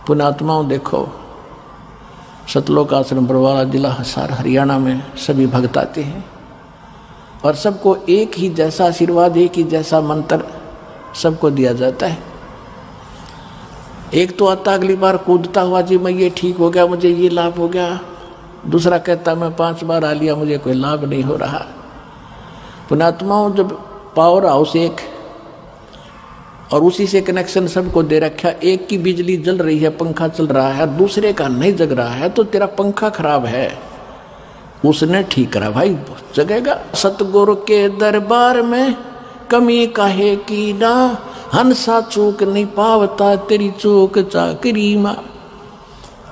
पुण्यात्माओं देखो, सतलोक आश्रम बरवाला जिला हिसार हरियाणा में सभी भक्त आते हैं और सबको एक ही जैसा आशीर्वाद, एक ही जैसा मंत्र सबको दिया जाता है। एक तो आता अगली बार कूदता हुआ, जी मैं ये ठीक हो गया, मुझे ये लाभ हो गया। दूसरा कहता मैं 5 बार आ लिया, मुझे कोई लाभ नहीं हो रहा। पुण्यात्माओं, जब पावर हाउस एक और उसी से कनेक्शन सबको दे रखा, एक की बिजली जल रही है, पंखा चल रहा है, दूसरे का नहीं जग रहा है, तो तेरा पंखा खराब है, उसने ठीक करा भाई, जगेगा। सतगुरु के दरबार में कमी काहे की ना, हंसा चूक नहीं पावता, तेरी चूक चाकरी मां।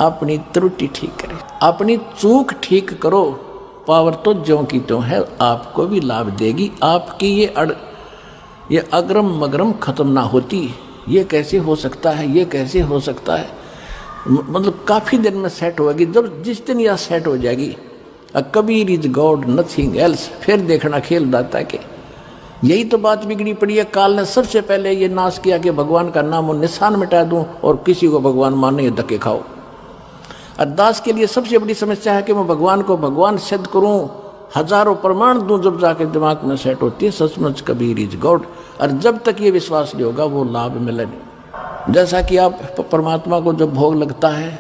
अपनी त्रुटि ठीक करे, अपनी चूक ठीक करो, पावर तो ज्यों की त्यों है, आपको भी लाभ देगी। आपकी ये अग्रम मगरम खत्म ना होती। ये कैसे हो सकता है, ये कैसे हो सकता है, मतलब काफ़ी दिन में सेट होगी। जब जिस दिन यह सेट हो जाएगी, Kabir is God nothing else, फिर देखना खेल दाता के। यही तो बात बिगड़ी पड़ी है। काल ने सबसे पहले ये नाश किया कि भगवान का नाम और निशान मिटा दूं और किसी को भगवान माने ये धक्के खाओ। अरदास के लिए सबसे बड़ी समस्या है कि मैं भगवान को भगवान सिद्ध करूं, हजारों प्रमाण दूं, जब जाके दिमाग में सेट होती है सचमुच कबीर इज गॉड। और जब तक ये विश्वास नहीं होगा वो लाभ मिले नहीं। जैसा कि आप परमात्मा को जब भोग लगता है,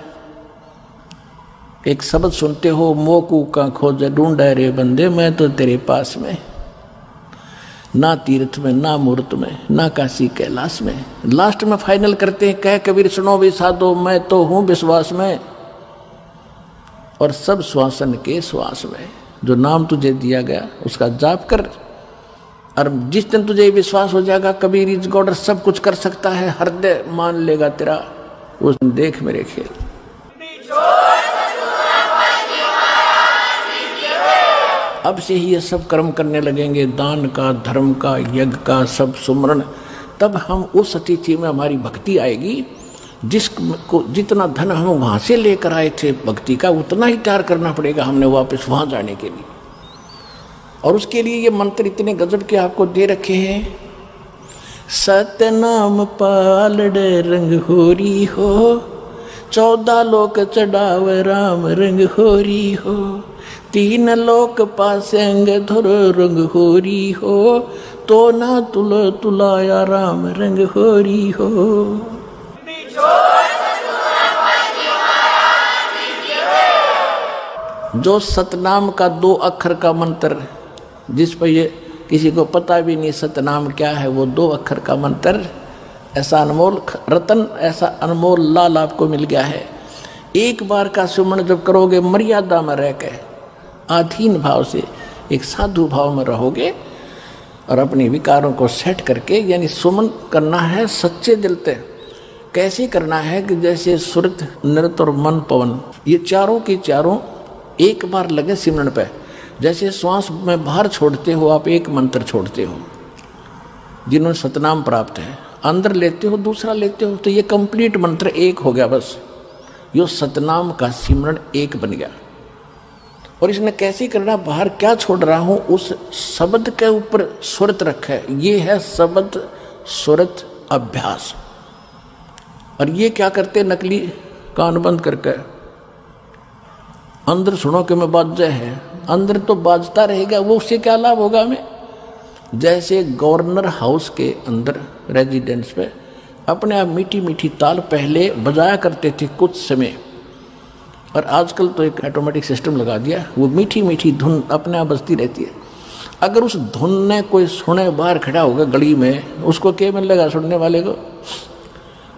एक शब्द सुनते हो, मोकू का खोज ढूंढे रे बंदे, मैं तो तेरे पास में, ना तीर्थ में, ना मूर्त में, ना काशी कैलाश में। लास्ट में फाइनल करते हैं, कह कबीर सुनो भी साधो, मैं तो हूं विश्वास में और सब श्वासन के श्वास में। जो नाम तुझे दिया गया उसका जाप कर, और जिस दिन तुझे विश्वास हो जाएगा कबीर इज गॉड, सब कुछ कर सकता है, हृदय मान लेगा तेरा, उस दिन देख मेरे खेल। अब से ही ये सब कर्म करने लगेंगे, दान का, धर्म का, यज्ञ का, सब सुमरण, तब हम उस अतिथि में हमारी भक्ति आएगी। जिसको जितना धन हम वहाँ से लेकर आए थे भक्ति का, उतना ही तैयार करना पड़ेगा हमने वापस वहाँ जाने के लिए। और उसके लिए ये मंत्र इतने गजब के आपको दे रखे हैं। सतनाम पालड़े रंग होरी हो, 14 लोक चढ़ाव राम रंग होरी हो, 3 लोक पासेंग धुर रंग होरी हो, तो ना तुलाया राम रंग होरी हो। जो सतनाम का 2 अक्षर का मंत्र, जिस पर ये किसी को पता भी नहीं सतनाम क्या है, वो 2 अक्षर का मंत्र, ऐसा अनमोल रतन, ऐसा अनमोल लाल आपको मिल गया है। एक बार का सुमन जब करोगे, मर्यादा में रह के, आधीन भाव से, एक साधु भाव में रहोगे और अपने विकारों को सेट करके, यानी सुमन करना है सच्चे दिल से। कैसे करना है कि जैसे सुरत, नृत और मन, पवन, ये चारों की चारों एक बार लगे सिमरन पे। जैसे श्वास में बाहर छोड़ते हो आप, एक मंत्र छोड़ते हो, जिन्होंने सतनाम प्राप्त है, अंदर लेते हो, दूसरा लेते हो, तो ये कंप्लीट मंत्र एक हो गया। बस यो सतनाम का सिमरन एक बन गया। और इसने कैसे करना, बाहर क्या छोड़ रहा हूं, उस शब्द के ऊपर सुरत रखा है। ये है शब्द सुरत अभ्यास। और ये क्या करते, नकली कान बंद करके अंदर सुनो कि मैं बाजा है, अंदर तो बाजता रहेगा, वो उससे क्या लाभ होगा हमें। जैसे गवर्नर हाउस के अंदर रेजिडेंस पे अपने आप मीठी मीठी ताल पहले बजाया करते थे कुछ समय, और आजकल तो एक ऑटोमेटिक सिस्टम लगा दिया, वो मीठी मीठी धुन अपने आप बजती रहती है। अगर उस धुन ने कोई सुने, बाहर खड़ा होगा गली में, उसको क्या मिलेगा सुनने वाले को?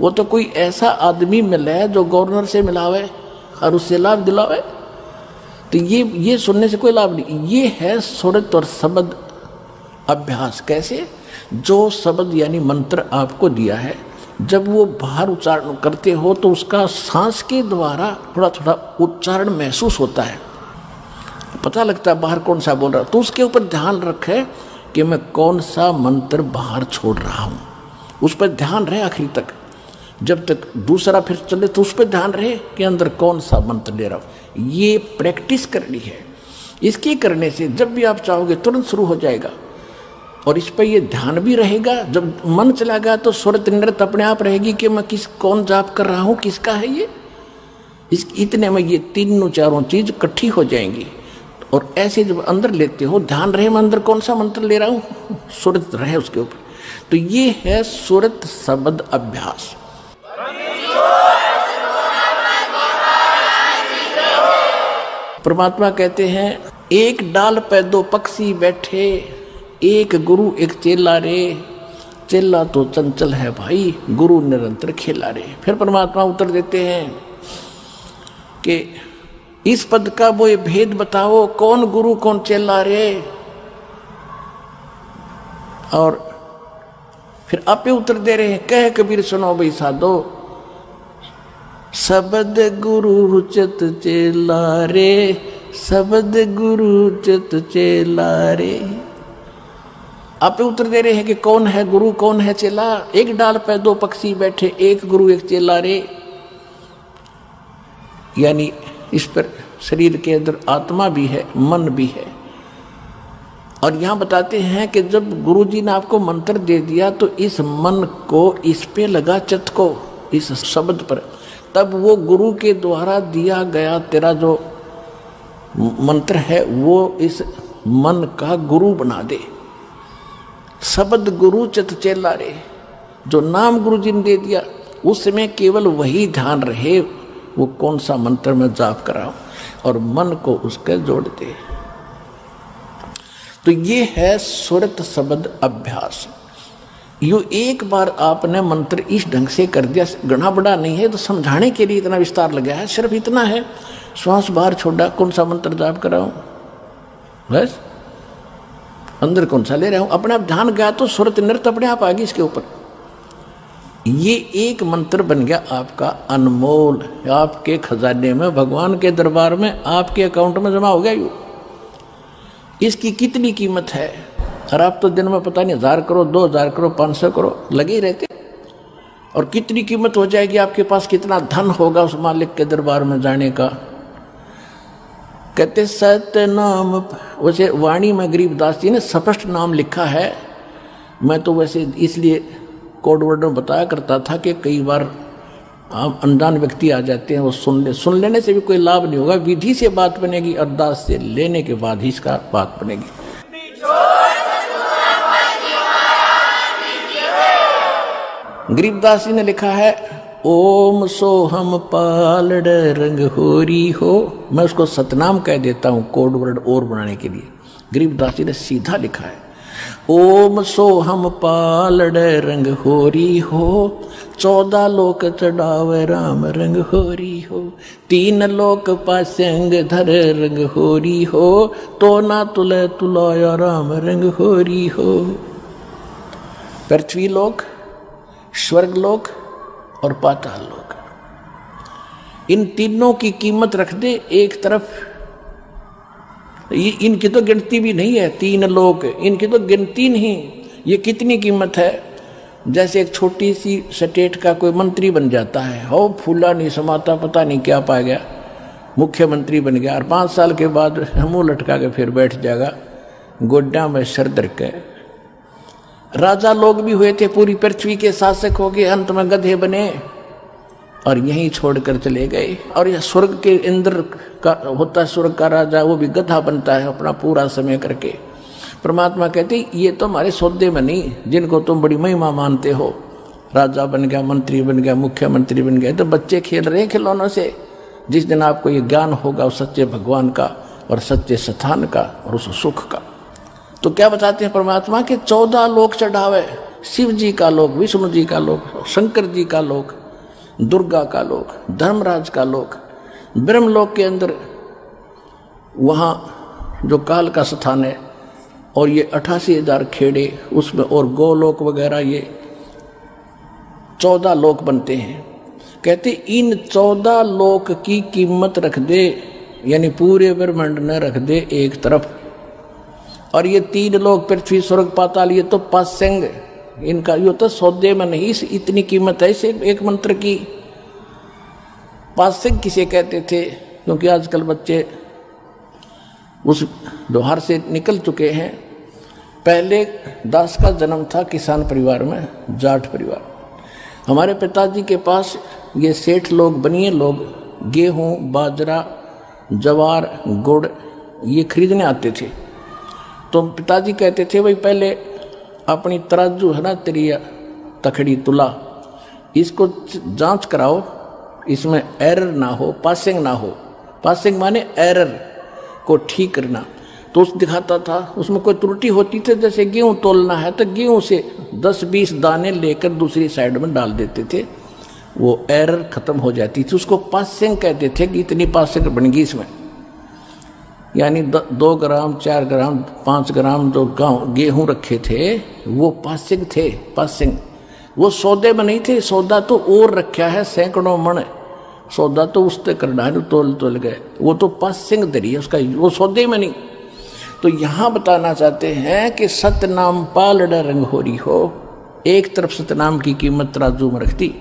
वो तो कोई ऐसा आदमी मिले जो गवर्नर से मिलावे और उससे लाभ दिलावे। तो ये सुनने से कोई लाभ नहीं। ये है सुरत और शब्द अभ्यास। कैसे? जो शब्द यानी मंत्र आपको दिया है, जब वो बाहर उच्चारण करते हो तो उसका सांस के द्वारा थोड़ा थोड़ा उच्चारण महसूस होता है, पता लगता है बाहर कौन सा बोल रहा। तो उसके ऊपर ध्यान रखे कि मैं कौन सा मंत्र बाहर छोड़ रहा हूँ, उस पर ध्यान रहे आखिरी तक। जब तक दूसरा फिर चले तो उस पर ध्यान रहे कि अंदर कौन सा मंत्र ले रहा हूँ। ये प्रैक्टिस करनी है। इसके करने से जब भी आप चाहोगे तुरंत शुरू हो जाएगा। और इस पर ये ध्यान भी रहेगा। जब मन चला गया तो सुरत नृत अपने आप रहेगी कि मैं कौन जाप कर रहा हूं, किसका है ये। इतने में ये तीनों चारों चीज इकट्ठी हो जाएंगी। और ऐसे जब अंदर लेते हो, ध्यान रहे मैं अंदर कौन सा मंत्र ले रहा हूं, सुरत रहे उसके ऊपर। तो ये है सुरत शब्द अभ्यास। परमात्मा कहते हैं एक डाल पे दो पक्षी बैठे, एक गुरु एक चेला रे, चेला तो चंचल है भाई, गुरु निरंतर खेला रे। फिर परमात्मा उत्तर देते हैं कि इस पद का वो ये भेद बताओ, कौन गुरु कौन चेला रे। और फिर आपे उत्तर दे रहे हैं, कह कबीर सुनो भाई साधो, शब्द गुरु चित चेला रे, शब्द गुरु चित चेला रे। आप उत्तर दे रहे हैं कि कौन है गुरु कौन है चेला। एक डाल पे दो पक्षी बैठे, एक गुरु एक चेला रे। यानी इस पर शरीर के अंदर आत्मा भी है, मन भी है। और यहां बताते हैं कि जब गुरु जी ने आपको मंत्र दे दिया तो इस मन को इस पे लगा, चित्त को इस शब्द पर, तब वो गुरु के द्वारा दिया गया तेरा जो मंत्र है वो इस मन का गुरु बना दे। शब्द गुरु चित चेला रे, जो नाम गुरु जी ने दे दिया उसमें केवल वही ध्यान रहे, वो कौन सा मंत्र में जाप कराऊं, और मन को उसके जोड़ दे। तो ये है सुरत शब्द अभ्यास। यो एक बार आपने मंत्र इस ढंग से कर दिया, घना बड़ा नहीं है, तो समझाने के लिए इतना विस्तार लगा है। सिर्फ इतना है, श्वास बाहर छोड़ा, कौन सा मंत्र जाप कराऊं, बस अंदर कौन सा ले रहा हूं, अपने आप ध्यान गया तो सुरत नृत्य अपने आप आ गई इसके ऊपर। ये एक मंत्र बन गया आपका अनमोल, आपके खजाने में, भगवान के दरबार में, आपके अकाउंट में जमा हो गया। यू इसकी कितनी कीमत है, और आप तो दिन में पता नहीं 1000 करो, 2000 करो, 500 करो लगे ही रहते। और कितनी कीमत हो जाएगी आपके पास, कितना धन होगा उस मालिक के दरबार में जाने का। कहते सत्य नाम, वैसे वाणी में गरीबदास जी ने स्पष्ट नाम लिखा है। मैं तो वैसे इसलिए कोड वर्ड में बताया करता था कि कई बार आप अनजान व्यक्ति आ जाते हैं, वो सुन लेने से भी कोई लाभ नहीं होगा। विधि से बात बनेगी, अरदास से लेने के बाद ही इसका बात बनेगी। गरीबदास जी ने लिखा है ओम सोहम पालड़ रंग होरी हो। मैं उसको सतनाम कह देता हूं कोड वर्ड और बनाने के लिए। गरीबदास जी ने सीधा लिखा है ओम सोहम पालड़ रंग होरी हो, 14 लोक चढ़ावे राम रंग होरी हो, 3 लोक पासंग धर रंग होरी हो, तो ना तुले तुलाया राम रंग होरी हो। पृथ्वी लोक, स्वर्ग लोक और पाताल लोक, इन तीनों की कीमत रख दे एक तरफ। इनकी तो गिनती भी नहीं है, 3 लोक, इनकी तो गिनती नहीं। ये कितनी कीमत है। जैसे एक छोटी सी स्टेट का कोई मंत्री बन जाता है, हो फूला नहीं समाता, पता नहीं क्या पा गया, मुख्यमंत्री बन गया, और 5 साल के बाद मुंह लटका के फिर बैठ जाएगा गोड्डा में सर दर के। राजा लोग भी हुए थे, पूरी पृथ्वी के शासक हो गए, अंत में गधे बने और यहीं छोड़कर चले गए। और यह स्वर्ग के इंद्र का होता है, स्वर्ग का राजा, वो भी गधा बनता है अपना पूरा समय करके। परमात्मा कहते ये तो हमारे सौदे में नहीं, जिनको तुम बड़ी महिमा मानते हो, राजा बन गया, मंत्री बन गया, मुख्यमंत्री बन गया, तो बच्चे खेल रहे हैं खिलौनों से। जिस दिन आपको ये ज्ञान होगा उस सच्चे भगवान का और सच्चे स्थान का और उस सुख का। तो क्या बताते हैं परमात्मा के 14 लोक चढ़ावे, शिव जी का लोक, विष्णु जी का लोक, शंकर जी का लोक, दुर्गा का लोक, धर्मराज का लोक, ब्रह्मलोक के अंदर वहाँ जो काल का स्थान है, और ये 88,000 खेड़े उसमें, और गोलोक वगैरह, ये 14 लोक बनते हैं। कहते इन 14 लोक की कीमत रख दे, यानी पूरे ब्रह्मांड न रख दे एक तरफ। और ये 3 लोक पृथ्वी स्वर्ग पाताल, ये तो पासंग, इनका ये तो सौदे में नहीं, इतनी कीमत है इसे एक मंत्र की। पासंग किसे कहते थे, क्योंकि आजकल बच्चे उस व्यवहार से निकल चुके हैं। पहले दास का जन्म था किसान परिवार में, जाट परिवार। हमारे पिताजी के पास ये सेठ लोग, बनिए लोग गेहूं, बाजरा, जवार, गुड़ ये खरीदने आते थे। तो पिताजी कहते थे भाई पहले अपनी तराजू है ना तेरी तखड़ी तुला, इसको जांच कराओ, इसमें एरर ना हो, पासिंग ना हो। पासिंग माने एरर को ठीक करना। तो उस दिखाता था, उसमें कोई त्रुटि होती थी, जैसे गेहूं तोलना है तो गेहूं से 10-20 दाने लेकर दूसरी साइड में डाल देते थे, वो एरर खत्म हो जाती थी। उसको पासिंग कहते थे कि इतनी पासिंग बन गई इसमें, यानी 2 ग्राम 4 ग्राम 5 ग्राम जो गेहूं रखे थे वो पासिंग थे। पासिंग वो सौदे में नहीं थे, सौदा तो और रखा है सैकड़ों मन, सौदा तो उससे करना है, तोल गए, वो तो पासिंग दरी है उसका, वो सौदे में नहीं। तो यहां बताना चाहते हैं कि सतनाम पालड़ा रंग होरी हो, एक तरफ सतनाम की कीमत तराजू में रखती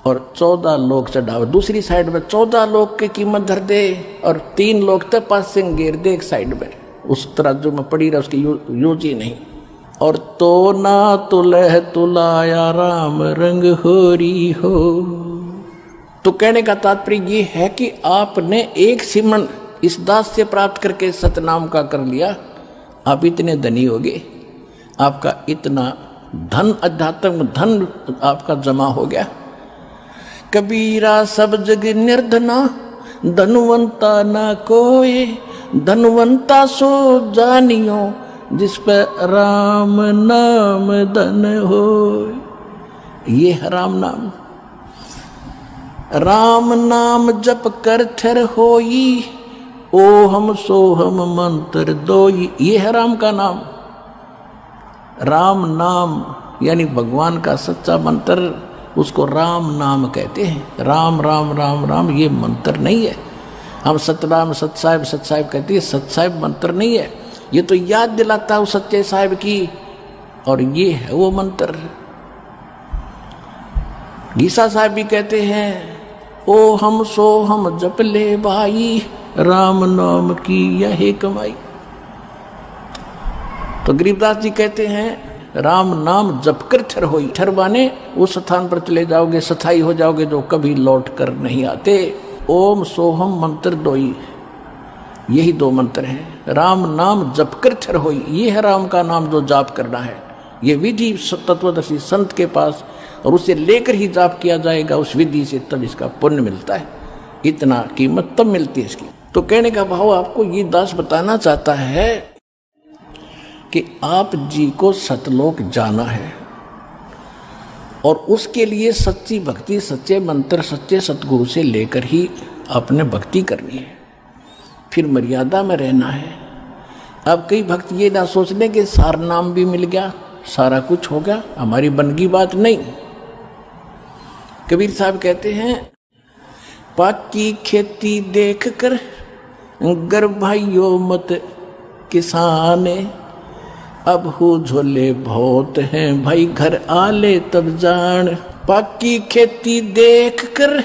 और 14 लोग चढ़ावे, दूसरी साइड में 14 लोग की कीमत धर दे और 3 लोग तक पासिंग गिर दे एक साइड में, उस तराजू में पड़ी रहा, उसकी यूज ही नहीं। और तो ना तुलह तुलाया राम रंग होरी हो। तो कहने का तात्पर्य ये है कि आपने एक सिमरन इस दास से प्राप्त करके सतनाम का कर लिया, आप इतने धनी हो गए, आपका इतना धन, अध्यात्म धन आपका जमा हो गया। कबीरा सब जग निर्धना, धनवंता ना कोई, धनवंता सो जानियो, जिस पर राम नाम धन हो। ये है राम नाम। राम नाम जप कर थर होई, ओ हम सो हम मंत्र दोई। ये है राम का नाम। राम नाम यानी भगवान का सच्चा मंत्र, उसको राम नाम कहते हैं। राम राम राम राम ये मंत्र नहीं है। हम सतनाम सतसाहिब सतसाहिब कहते हैं, सतसाहिब मंत्र नहीं है, ये तो याद दिलाता हूं सच्चे साहिब की, और ये है वो मंत्र। गीसा साहब भी कहते हैं, ओ हम सो हम जप ले भाई, राम नाम की यही कमाई। तो गरीबदास जी कहते हैं राम नाम जप कर थर होई। थर माने उस स्थान पर चले जाओगे, स्थाई हो जाओगे, जो कभी लौट कर नहीं आते। ओम सोहम मंत्र दोई, यही 2 मंत्र हैं। राम नाम जप कर थर होई, ये है राम का नाम जो जाप करना है। ये विधि तत्वदर्शी संत के पास, और उसे लेकर ही जाप किया जाएगा उस विधि से, तब इसका पुण्य मिलता है। इतना कीमत तब मिलती है इसकी। तो कहने का भाव आपको ये दास बताना चाहता है कि आप जी को सतलोक जाना है, और उसके लिए सच्ची भक्ति, सच्चे मंत्र, सच्चे सतगुरु से लेकर ही आपने भक्ति करनी है, फिर मर्यादा में रहना है। अब कई भक्त ये ना सोच लें कि सार नाम भी मिल गया, सारा कुछ हो गया, हमारी बनगी बात नहीं। कबीर साहब कहते हैं, पाकी खेती देख कर गर्भाइयो मत किसान, अब हो झोले बहुत हैं भाई घर आले तब जान। पाकी खेती देख कर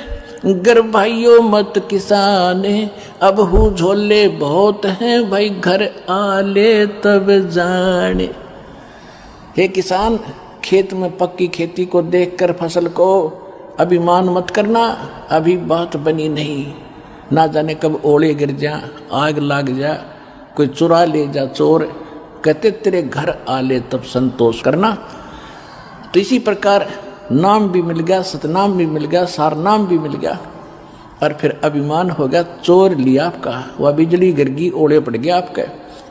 गर्भाइयो मत किसान, अब हो झोले बहुत हैं भाई घर आले तब जान। हे किसान, खेत में पक्की खेती को देखकर फसल को अभिमान मत करना, अभी बात बनी नहीं, ना जाने कब ओले गिर जा, आग लग जा, कोई चुरा ले जा चोर, कहते तेरे घर आले तब संतोष करना। तो इसी प्रकार नाम भी मिल गया, सतनाम भी मिल गया, सार नाम भी मिल गया, और फिर अभिमान हो गया, चोर लिया आपका, वह बिजली गिर गई, ओले पड़ गया आपका,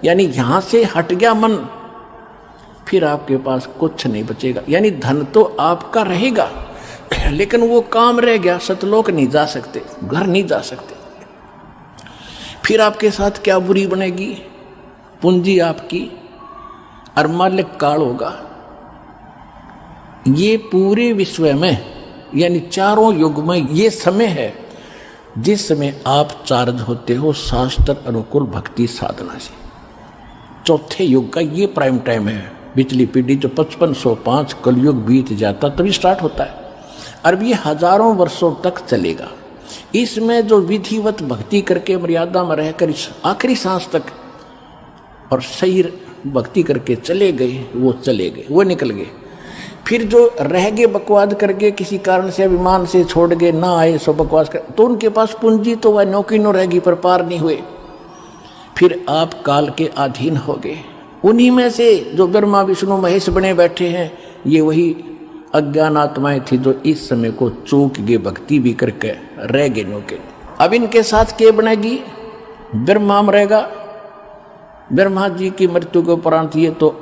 यानी यहां से हट गया मन, फिर आपके पास कुछ नहीं बचेगा। यानी धन तो आपका रहेगा, लेकिन वो काम रह गया, सतलोक नहीं जा सकते, घर नहीं जा सकते। फिर आपके साथ क्या बुरी बनेगी, पूंजी आपकी और मालिक काल होगा। ये पूरे विश्व में यानी चारों युग में ये समय है जिस समय आप चार्ज होते हो शास्त्र अनुकूल भक्ति साधना से। चौथे युग का ये प्राइम टाइम है। पिछली पीढ़ी जो 5505 कलयुग बीत जाता तभी स्टार्ट होता है, और ये हजारों वर्षों तक चलेगा। इसमें जो विधिवत भक्ति करके मर्यादा में रहकर इस आखिरी सांस तक और सही भक्ति करके चले गए, वो चले गए, वो निकल गए। फिर जो रह गए बकवाद करके, किसी कारण से अभिमान से छोड़ गए, ना आए सो बकवास कर, तो उनके पास पूंजी तो वह नौकी नो रहेगी पर पार नहीं हुए। फिर आप काल के अधीन हो गए। उन्हीं में से जो ब्रह्मा विष्णु महेश बने बैठे हैं, ये वही अज्ञान आत्माएं थी जो इस समय को चूक गए, भक्ति भी करके रह गए नौके। अब इनके साथ क्या बनेगी? ब्रह्मा मरेगा, ब्रह्मा जी की मृत्यु के उपरांत ये तो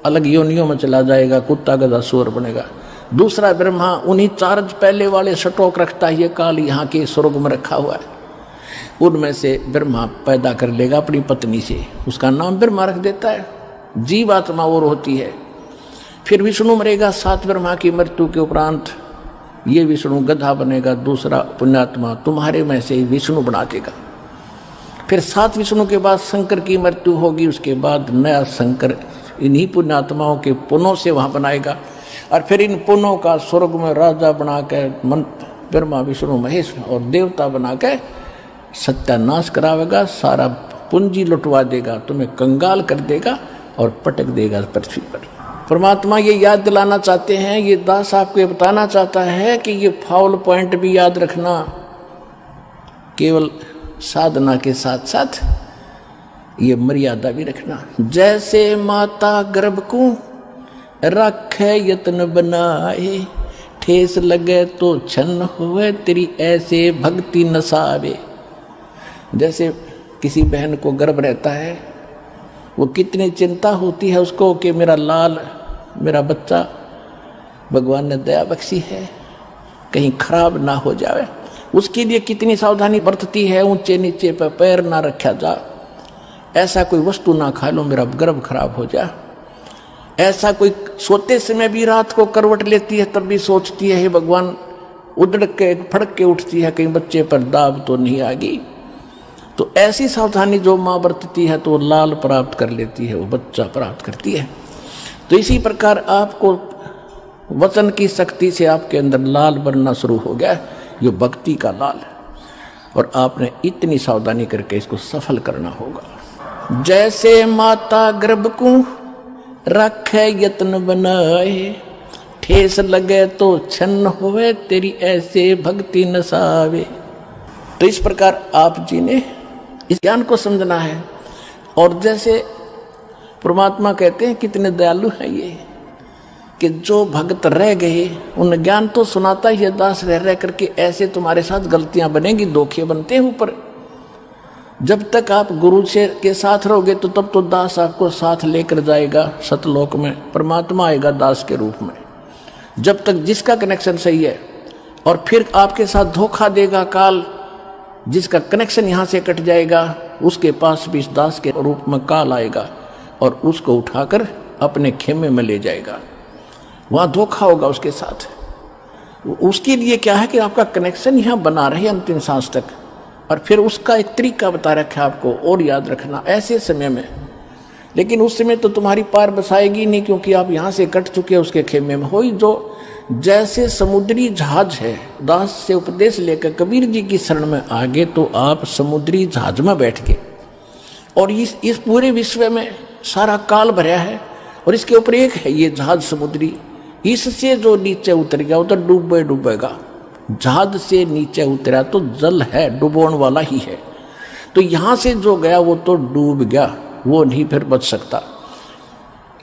अलग योनियों में चला जाएगा, कुत्ता गधा सूअर बनेगा। दूसरा ब्रह्मा उन्हीं चार्ज पहले वाले स्टॉक रखता है, ये काल यहाँ के स्वर्ग में रखा हुआ है, उनमें से ब्रह्मा पैदा कर लेगा अपनी पत्नी से, उसका नाम ब्रह्मा रख देता है, जीव आत्मा और होती है। फिर विष्णु मरेगा, सात ब्रह्मा की मृत्यु के उपरांत ये विष्णु गधा बनेगा, दूसरा पुण्यात्मा तुम्हारे में से विष्णु बना देगा। फिर सात विष्णु के बाद शंकर की मृत्यु होगी, उसके बाद नया शंकर इन्हीं पुण्यात्माओं के पुनों से वहाँ बनाएगा, और फिर इन पुनों का स्वर्ग में राजा बना के ब्रह्मा विष्णु महेश और देवता बना के सत्यानाश करावेगा, सारा पूंजी लुटवा देगा, तुम्हें कंगाल कर देगा और पटक देगा पृथ्वी पर। परमात्मा ये याद दिलाना चाहते हैं, ये दास आपको ये बताना चाहता है कि ये फाउल पॉइंट भी याद रखना, केवल साधना के साथ साथ ये मर्यादा भी रखना। जैसे माता गर्भ को रखे यत्न बनाए, ठेस लगे तो छन्न हुए तेरी ऐसे भक्ति नसावे। जैसे किसी बहन को गर्भ रहता है, वो कितनी चिंता होती है उसको कि मेरा लाल, मेरा बच्चा भगवान ने दया बख्शी है, कहीं खराब ना हो जाए, उसके लिए कितनी सावधानी बरतती है। ऊंचे नीचे पर पैर ना रखा जा, ऐसा कोई वस्तु ना खा लो मेरा गर्भ खराब हो जाए। ऐसा कोई सोते समय भी रात को करवट लेती है, तब भी सोचती है हे भगवान, उधड़ के फड़क के उठती है कहीं बच्चे पर दाब तो नहीं आ गई। तो ऐसी सावधानी जो माँ बरतती है तो लाल प्राप्त कर लेती है, वो बच्चा प्राप्त करती है। तो इसी प्रकार आपको वचन की शक्ति से आपके अंदर लाल बनना शुरू हो गया, ये भक्ति का लाल है, और आपने इतनी सावधानी करके इसको सफल करना होगा। जैसे माता गर्भ को रखे यत्न बनाए, ठेस लगे तो छन्न होवे तेरी ऐसे भक्ति नसावे। तो इस प्रकार आप जी ने इस ज्ञान को समझना है। और जैसे परमात्मा कहते हैं कितने दयालु हैं ये, कि जो भक्त रह गए उन ज्ञान तो सुनाता ही है दास, रह रह करके ऐसे तुम्हारे साथ गलतियां बनेगी, धोखे बनते हैं ऊपर। जब तक आप गुरु से के साथ रहोगे तो तब तो दास आपको साथ लेकर जाएगा सतलोक में, परमात्मा आएगा दास के रूप में। जब तक जिसका कनेक्शन सही है, और फिर आपके साथ धोखा देगा काल, जिसका कनेक्शन यहाँ से कट जाएगा उसके पास भी इस दास के रूप में काल आएगा और उसको उठाकर अपने खेमे में ले जाएगा, वहाँ धोखा होगा उसके साथ। उसके लिए क्या है कि आपका कनेक्शन यहाँ बना रहे अंतिम सांस तक, और फिर उसका एक तरीका बता रखा है आपको और याद रखना ऐसे समय में। लेकिन उस समय तो तुम्हारी पार बसाएगी नहीं, क्योंकि आप यहाँ से कट चुके उसके खेमे में। हो ही जो जैसे समुद्री जहाज है, दास से उपदेश लेकर कबीर जी की शरण में आगे, तो आप समुद्री जहाज में बैठ गए, और इस पूरे विश्व में सारा काल भरा है, और इसके ऊपर एक है ये जहाज समुद्री, इससे जो नीचे उतर गया वो तो डूबेगा। जहाज से नीचे उतरा तो जल है, डुबोने वाला ही है। तो यहाँ से जो गया वो तो डूब गया, वो नहीं फिर बच सकता।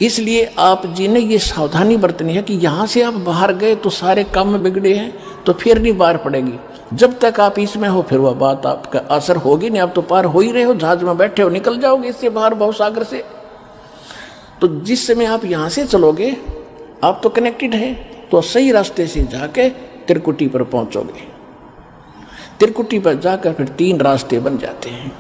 इसलिए आप जी ने ये सावधानी बरतनी है कि यहाँ से आप बाहर गए तो सारे काम बिगड़े हैं, तो फिर नहीं बाहर पड़ेगी। जब तक आप इसमें हो फिर वह बात आपका असर होगी नहीं, आप तो पार हो ही रहे हो, जहाज में बैठे हो, निकल जाओगे इससे बाहर भवसागर से। तो जिस समय आप यहाँ से चलोगे आप तो कनेक्टेड है, तो सही रास्ते से जाके त्रिकुटी पर पहुंचोगे। त्रिकुटी पर जाकर फिर 3 रास्ते बन जाते हैं।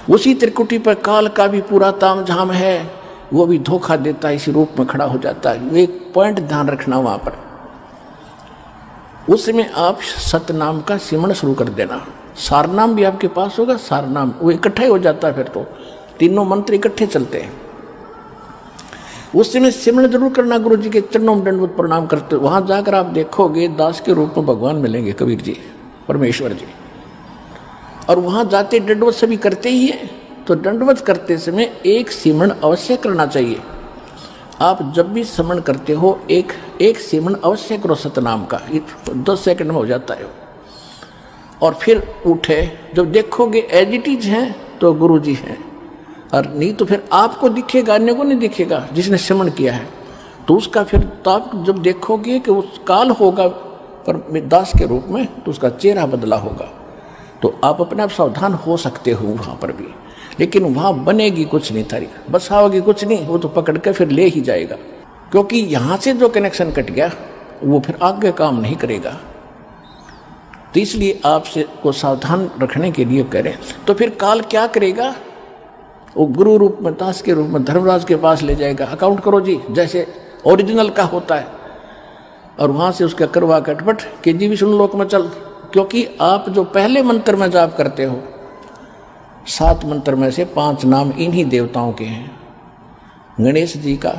उसी त्रिकुटी पर काल का भी पूरा तामझाम है, वो भी धोखा देता है, इसी रूप में खड़ा हो जाता है। एक पॉइंट ध्यान रखना वहां पर, उस समय आप सतनाम का सिमरण शुरू कर देना। सारनाम भी आपके पास होगा, सारनाम वो इकट्ठा ही हो जाता है, फिर तो तीनों मंत्र इकट्ठे चलते हैं। उस समय सिमरण जरूर करना, गुरु जी के चरणों में दंडवत प्रणाम करते। वहां जाकर आप देखोगे दास के रूप में भगवान मिलेंगे, कबीर जी, परमेश्वर जी। और वहां जाते दंडवत सभी करते ही है, तो दंडवत करते समय एक सिमरण अवश्य करना चाहिए। आप जब भी स्मरण करते हो एक सिमरण अवश्य करो सतनाम का, 10 सेकंड में हो जाता है। और फिर उठे, जब देखोगे एज इट इज हैं तो गुरु जी हैं, और नहीं तो फिर आपको दिखेगा, अन्य को नहीं दिखेगा जिसने स्मरण किया है। तो उसका फिर तो आप जब देखोगे कि उस काल होगा पर दास के रूप में, तो उसका चेहरा बदला होगा। तो आप अपने आप सावधान हो सकते हो वहाँ पर भी, लेकिन वहाँ बनेगी कुछ नहीं तारीख, बसाओगी कुछ नहीं, वो तो पकड़ के फिर ले ही जाएगा। क्योंकि यहाँ से जो कनेक्शन कट गया वो फिर आगे काम नहीं करेगा। तो इसलिए आपसे को सावधान रखने के लिए करें। तो फिर काल क्या करेगा, वो गुरु रूप में, दास के रूप में धर्मराज के पास ले जाएगा, अकाउंट करो जी जैसे ओरिजिनल का होता है, और वहाँ से उसका करवा कटपट कि जी विष्णु लोक में चल। क्योंकि आप जो पहले मंत्र में जाप करते हो, 7 मंत्र में से 5 नाम इन्हीं देवताओं के हैं, गणेश जी का,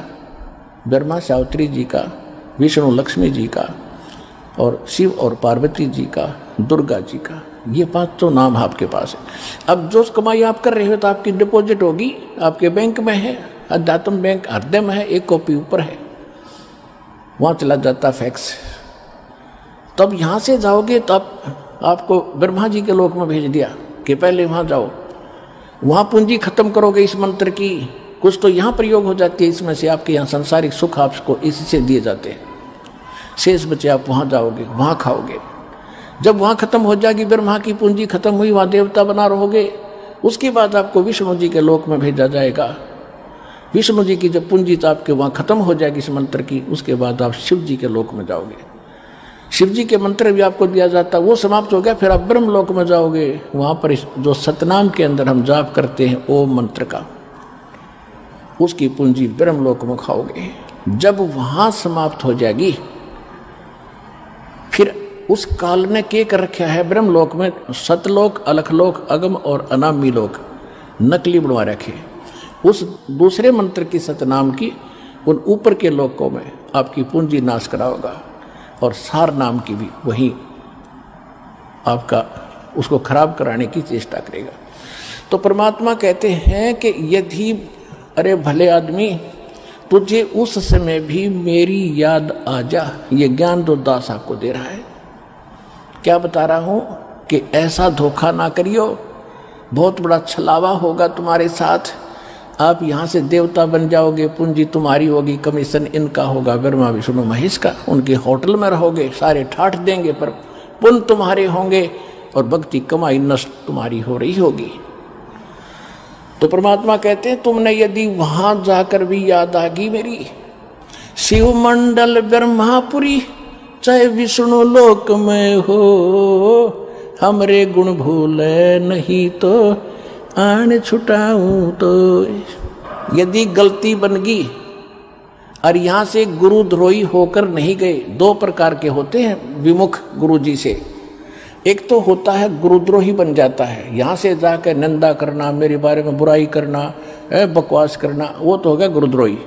ब्रह्मा सावित्री जी का, विष्णु लक्ष्मी जी का, और शिव और पार्वती जी का, दुर्गा जी का। ये 5 तो नाम आपके पास है। अब जो कमाई आप कर रहे हो तो आपकी डिपॉजिट होगी, आपके बैंक में है, अध्यात्म बैंक हृदय में है, एक कॉपी ऊपर है, वहाँ चला जाता फैक्स। तब यहाँ से जाओगे तब आपको ब्रह्मा जी के लोक में भेज दिया कि पहले वहाँ जाओ, वहाँ पूंजी खत्म करोगे इस मंत्र की, कुछ तो यहाँ प्रयोग हो जाती है इसमें से, आपके यहाँ सांसारिक सुख आपको इससे दिए जाते हैं, शेष बचे आप वहाँ जाओगे, वहाँ खाओगे। जब वहाँ खत्म हो जाएगी, ब्रह्मा की पूंजी खत्म हुई, वहाँ देवता बना रहोगे, उसके बाद आपको विष्णु जी के लोक में भेजा जाएगा। विष्णु जी की जब पूंजी तो आपके वहाँ खत्म हो जाएगी इस मंत्र की, उसके बाद आप शिव जी के लोक में जाओगे। शिव जी के मंत्र भी आपको दिया जाता, वो समाप्त हो गया, फिर आप ब्रह्म लोक में जाओगे। वहाँ पर जो सतनाम के अंदर हम जाप करते हैं ओम मंत्र का, उसकी पूंजी ब्रह्म लोक में खाओगे। जब वहाँ समाप्त हो जाएगी, फिर उस काल ने के कर रखा है ब्रह्म लोक में सतलोक, अलखलोक, अगम और अनामी लोक नकली बनवा रखे। उस दूसरे मंत्र की सतनाम की उन ऊपर के लोकों में आपकी पूंजी नाश कराओगा, और सार नाम की भी वही आपका उसको खराब कराने की चेष्टा करेगा। तो परमात्मा कहते हैं कि यदि अरे भले आदमी तुझे उस समय भी मेरी याद आ जा, ये ज्ञान दो दास आपको दे रहा है। क्या बता रहा हूं कि ऐसा धोखा ना करियो, बहुत बड़ा छलावा होगा तुम्हारे साथ। आप यहाँ से देवता बन जाओगे, पूंजी तुम्हारी होगी, कमीशन इनका होगा, ब्रह्मा विष्णु महेश का, उनके होटल में रहोगे, सारे ठाठ देंगे, पर पुण्य तुम्हारे होंगे और भक्ति कमाई नष्ट तुम्हारी हो रही होगी। तो परमात्मा कहते हैं तुमने यदि वहां जाकर भी याद आ गई मेरी, शिव मंडल ब्रह्मापुरी चाहे विष्णु लोक में हो, हमरे गुण भूले नहीं तो आन छुटाऊं। तो यदि गलती बन गई और यहाँ से गुरुद्रोही होकर नहीं गए, 2 प्रकार के होते हैं विमुख गुरु जी से। एक तो होता है गुरुद्रोही बन जाता है, यहाँ से जाकर निंदा करना, मेरे बारे में बुराई करना, बकवास करना, वो तो होगा गुरुद्रोही।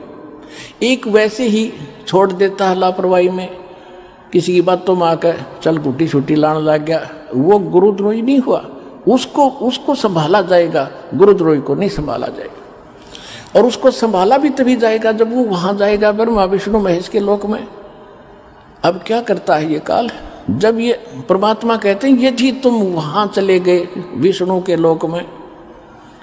एक वैसे ही छोड़ देता है लापरवाही में, किसी की बातों में आकर चल गुटी छुट्टी लाने लग गया, वो गुरुद्रोही नहीं हुआ। उसको संभाला जाएगा, गुरुद्रोही को नहीं संभाला जाएगा। और उसको संभाला भी तभी जाएगा जब वो वहां जाएगा ब्रह्मा विष्णु महेश के लोक में। अब क्या करता है ये काल, जब ये परमात्मा कहते हैं यदि तुम वहां चले गए विष्णु के लोक में,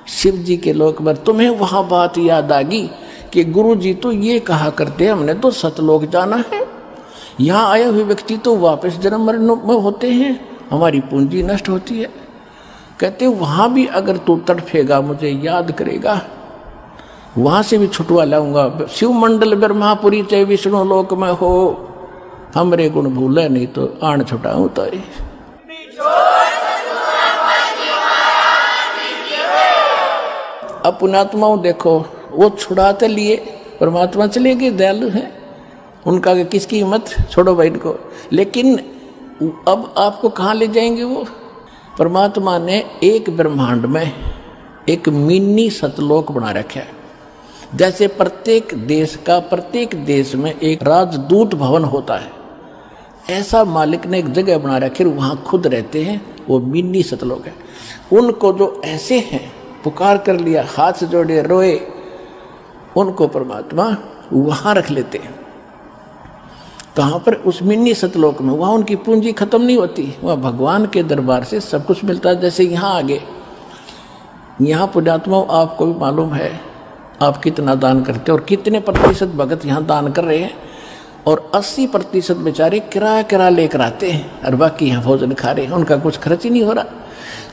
शिव जी के लोक में, तुम्हें वहां बात याद आ गई कि गुरु जी तो ये कहा करते, हमने तो सतलोक जाना है, यहाँ आए हुए व्यक्ति तो वापस जन्म मरण में होते हैं, हमारी पूंजी नष्ट होती है। कहते वहां भी अगर तू तड़फेगा, मुझे याद करेगा, वहां से भी छुटवा लाऊंगा। शिव मंडल ब्रह्मापुरी चाहे विष्णु लोक में हो, हमरे गुण भूले नहीं तो आन छुटाऊं तारी। अब पुण्यात्माओं देखो, वो छुड़ाते लिए परमात्मा चले गए, दयालु हैं, उनका किसकी हिम्मत, छोड़ो भाई इनको। लेकिन अब आपको कहाँ ले जाएंगे वो? परमात्मा ने एक ब्रह्मांड में एक मिनी सतलोक बना रखा है। जैसे प्रत्येक देश में एक राजदूत भवन होता है, ऐसा मालिक ने एक जगह बना रखी, वहाँ खुद रहते हैं, वो मिनी सतलोक है। उनको जो ऐसे हैं पुकार कर लिया, हाथ जोड़े, रोए, उनको परमात्मा वहां रख लेते हैं। कहां पर? उस मिन्नी सतलोक में। वहां उनकी पूंजी खत्म नहीं होती, वहां भगवान के दरबार से सब कुछ मिलता है। जैसे यहाँ आगे, यहाँ पुण्यात्मा आपको भी मालूम है आप कितना दान करते हो और कितने प्रतिशत भगत यहाँ दान कर रहे हैं, और 80% बेचारे किराया लेकर आते हैं और बाकी यहाँ भोजन खा रहे हैं, उनका कुछ खर्च ही नहीं हो रहा।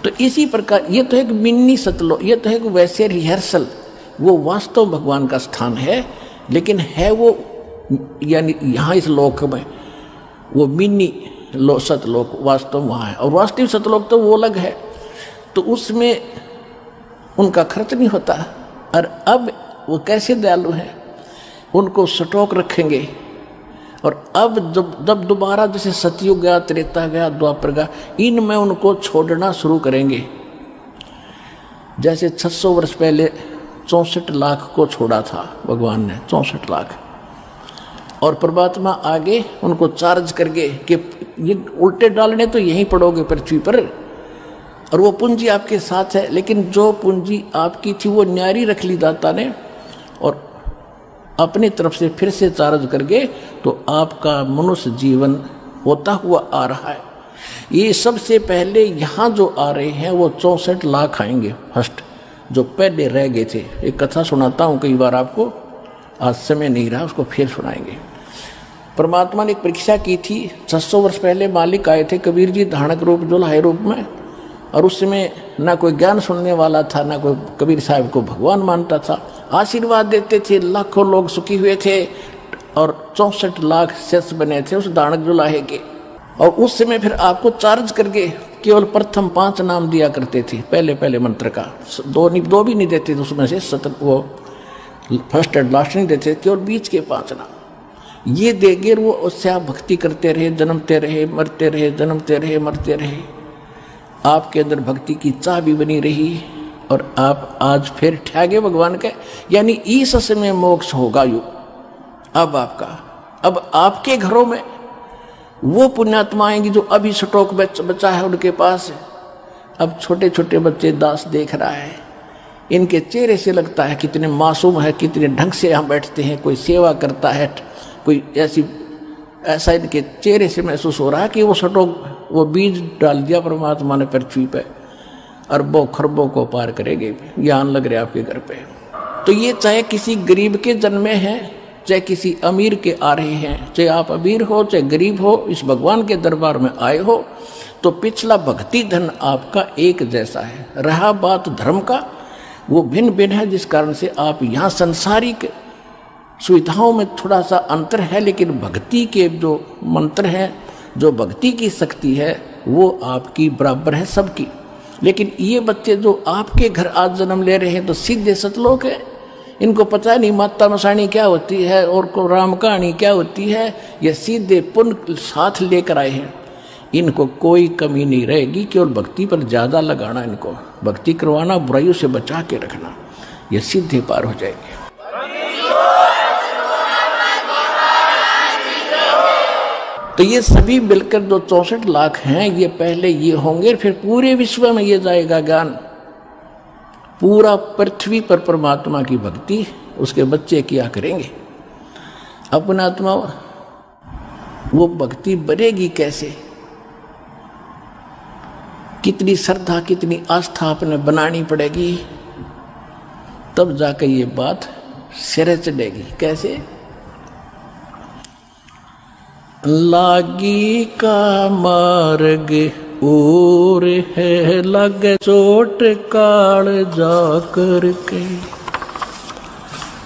तो इसी प्रकार ये तो एक मिन्नी सतलोक, ये तो एक वैसे रिहर्सल, वो वास्तव भगवान का स्थान है, लेकिन है वो यानी यहाँ इस लोक में वो मिन्नी सतलोक वास्तव वहाँ है, और वास्तविक सतलोक तो वो अलग है। तो उसमें उनका खर्च नहीं होता। और अब वो कैसे दयालु हैं, उनको स्टॉक रखेंगे। और अब जब दोबारा जैसे सतयुग गया, त्रेता गया, द्वापर गया, इनमें उनको छोड़ना शुरू करेंगे। जैसे 600 वर्ष पहले 64 लाख को छोड़ा था भगवान ने, 64 लाख, और परमात्मा आगे उनको चार्ज करके कि ये उल्टे डालने तो यहीं पड़ोगे पृथ्वी पर, और वो पूंजी आपके साथ है। लेकिन जो पूंजी आपकी थी वो न्यारी रख ली दाता ने, और अपनी तरफ से फिर से चार्ज करके तो आपका मनुष्य जीवन होता हुआ आ रहा है। ये सबसे पहले यहाँ जो आ रहे हैं वो 64 लाख आएंगे फर्स्ट, जो पहले रह गए थे। एक कथा सुनाता हूँ कई बार आपको, आज समय नहीं रहा, उसको फिर सुनाएंगे। परमात्मा ने एक परीक्षा की थी। 600 वर्ष पहले मालिक आए थे कबीर जी धानक रूप जुलाहे रूप में, और उस समय ना कोई ज्ञान सुनने वाला था, ना कोई कबीर साहब को भगवान मानता था। आशीर्वाद देते थे, लाखों लोग सुखी हुए थे, और 64 लाख शेष बने थे उस धानक जुलाहे के। और उस समय फिर आपको चार्ज करके केवल प्रथम 5 नाम दिया करते थे, पहले मंत्र का, दो भी नहीं देते थे उसमें से, वो फर्स्ट एंड लास्ट नहीं देते, केवल बीच के 5 नाम ये देगे। वो उससे आप भक्ति करते रहे, जन्मते रहे, मरते रहे, जन्मते रहे, मरते रहे, आपके अंदर भक्ति की चाह भी बनी रही, और आप आज फिर ठहगे भगवान के, यानी इस समय मोक्ष होगा युग अब आपका। अब आपके घरों में वो पुण्यात्मा आएंगी जो अभी स्टॉक बचा है उनके पास। अब छोटे छोटे बच्चे दास देख रहा है, इनके चेहरे से लगता है कितने मासूम है, कितने ढंग से यहाँ बैठते हैं, कोई सेवा करता है, कोई ऐसा इनके चेहरे से महसूस हो रहा है कि वो स्टॉक, वो बीज डाल दिया परमात्मा ने पृथ्वी पे, अरबों खरबों को पार करेंगे, ज्ञान लग रहे आपके घर पे। तो ये चाहे किसी गरीब के जन्मे हैं, चाहे किसी अमीर के आ रहे हैं, चाहे आप अमीर हो चाहे गरीब हो, इस भगवान के दरबार में आए हो, तो पिछला भक्ति धन आपका एक जैसा है। रहा बात धर्म का, वो भिन्न भिन्न है, जिस कारण से आप यहाँ संसारिक सुविधाओं में थोड़ा सा अंतर है, लेकिन भक्ति के जो मंत्र हैं, जो भक्ति की शक्ति है, वो आपकी बराबर है सबकी। लेकिन ये बच्चे जो आपके घर आज जन्म ले रहे हैं तो सीधे सतलोक है, इनको पता नहीं माता मसाणी क्या होती है और को राम कहानी क्या होती है, ये सीधे पुण्य साथ लेकर आए हैं। इनको कोई कमी नहीं रहेगी, केवल भक्ति पर ज़्यादा लगाना, इनको भक्ति करवाना, बुराइयों से बचा के रखना, ये सीधे पार हो जाएंगे। तो ये सभी मिलकर जो 64 लाख हैं, ये पहले ये होंगे, फिर पूरे विश्व में ये जाएगा ज्ञान। पूरा पृथ्वी पर परमात्मा की भक्ति उसके बच्चे किया करेंगे। अपना आत्मा वो भक्ति बढ़ेगी कैसे, कितनी श्रद्धा कितनी आस्था अपने बनानी पड़ेगी, तब जाकर ये बात सिरे चढ़ेगी। कैसे? लागी का मार्ग और है, लगे चोट काल जा करके,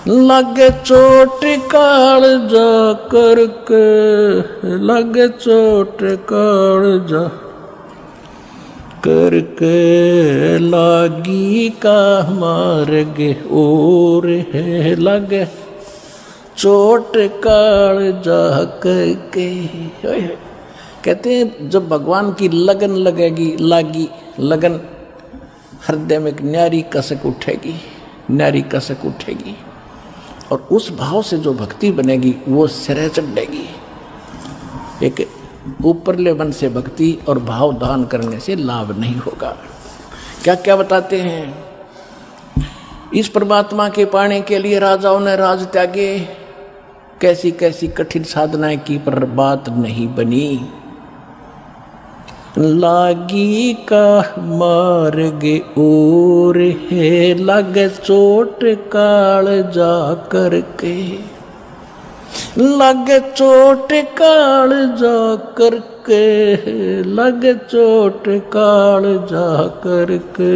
लगे चोट काल जा करके, लगे चोट काल जा करके, लागी का मार्ग और है, लगे चोट काल जा करके। कहते हैं जब भगवान की लगन लगेगी, लागी लगन, हृदय में एक न्यारी कसक उठेगी, न्यारी कसक उठेगी, और उस भाव से जो भक्ति बनेगी वो सिरे चढ़ेगी। एक ऊपरले मन से भक्ति और भाव दान करने से लाभ नहीं होगा। क्या क्या बताते हैं? इस परमात्मा के पाने के लिए राजाओं ने राज त्यागे, कैसी कैसी कठिन साधनाएं की, पर बात नहीं बनी। लागी का मार्ग और है, लगे चोट काल जा करके, लगे चोट काल जा करके, लगे चोट काल जा करके,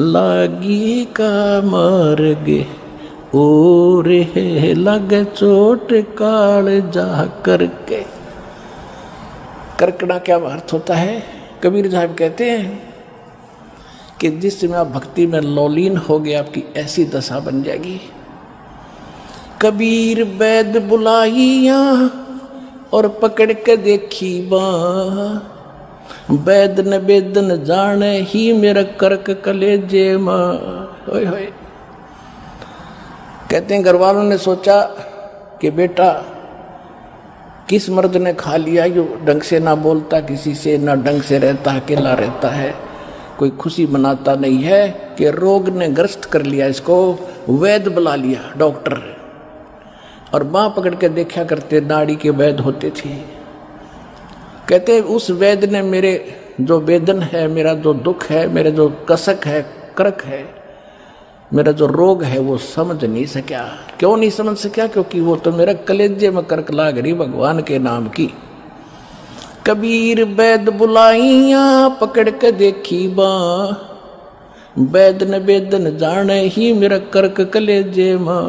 लागी का मार्ग और है, लगे चोट काल जा करके। करकना क्या अर्थ होता है? कबीर साहब कहते हैं कि जिस समय आप भक्ति में लौलीन हो गए, आपकी ऐसी दशा बन जाएगी। कबीर वैद बुलाइया और पकड़ के देखी बाँ, वैद न वेदन जाने ही मेरा करक कलेजे माँ। होय होय। कहते हैं घर वालों ने सोचा कि बेटा किस मर्द ने खा लिया, जो ढंग से ना बोलता किसी से, ना ढंग से रहता, अकेला रहता है, कोई खुशी मनाता नहीं है, कि रोग ने ग्रस्त कर लिया इसको। वैद बुला लिया, डॉक्टर, और बाँ पकड़ के देखा करते, नाड़ी के वैद होते थे। कहते उस वैद ने मेरे जो वेदन है, मेरा जो दुख है, मेरे जो कसक है, करक है, मेरा जो रोग है, वो समझ नहीं सका। क्यों नहीं समझ सका? क्योंकि वो तो मेरा कलेजे में करक लाग रही भगवान के नाम की। कबीर वैद बुलाइया पकड़ के देखी बाँ, वैद न वेदन जाने ही मेरा करक कलेजे माँ।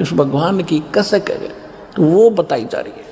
उस भगवान की कसक है, तो वो बताई जा रही है।